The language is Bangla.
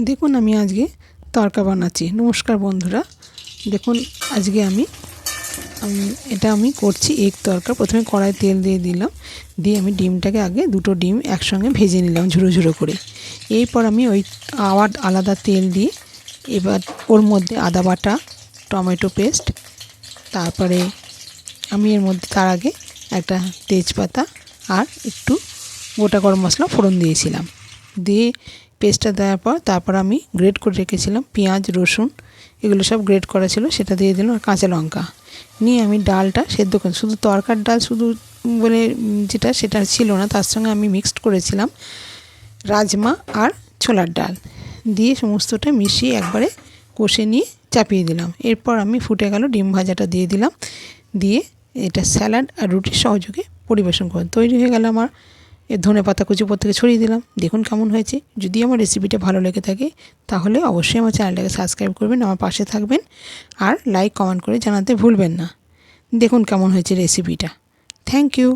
দেখুন আমি আজকে তড়কা বানাচ্ছি। নমস্কার বন্ধুরা, দেখুন আজকে এটা আমি করছি এগ তড়কা। প্রথমে কড়াই তেল দিয়ে দিলাম, দিয়ে আমি ডিমটাকে আগে দুটো ডিম একসঙ্গে ভেজে নিলাম ঝুড়ো ঝুড়ো করে। এরপর আমি ওই আবার আলাদা তেল দিয়ে এবার ওর মধ্যে আদা বাটা, টমেটো পেস্ট, তারপরে আমি এর মধ্যে তার আগে একটা তেজপাতা আর একটু গোটা গরম মশলা ফোড়ন দিয়েছিলাম। দিয়ে পেস্টটা দেওয়ার পর তারপর আমি গ্রেট করে রেখেছিলাম পেঁয়াজ, রসুন, এগুলো সব গ্রেট করা ছিল, সেটা দিয়ে দিলাম। আর কাঁচা লঙ্কা নিয়ে আমি ডালটা সেদ্ধ করে, শুধু তরকার ডাল শুধু বলে যেটা সেটা ছিল না, তার সঙ্গে আমি মিক্সড করেছিলাম রাজমা আর ছোলার ডাল দিয়ে সমস্তটা মিশিয়ে একবারে কষে নিয়ে চাপিয়ে দিলাম। এরপর আমি ফুটে গেল ডিম ভাজাটা দিয়ে দিলাম, দিয়ে এটা স্যালাড আর রুটির সহযোগে পরিবেশন করে তৈরি হয়ে গেল আমার ধনেপাতা কুচি উপর থেকে ছড়িয়ে দিলাম। দেখুন কেমন হয়েছে। যদি আমার রেসিপিটা ভালো লেগে থাকে তাহলে অবশ্যই আমার চ্যানেলটাকে সাবস্ক্রাইব করবেন, আমার পাশে থাকবেন আর লাইক কমেন্ট করে জানাতে ভুলবেন না। দেখুন কেমন হয়েছে রেসিপিটা। Thank you.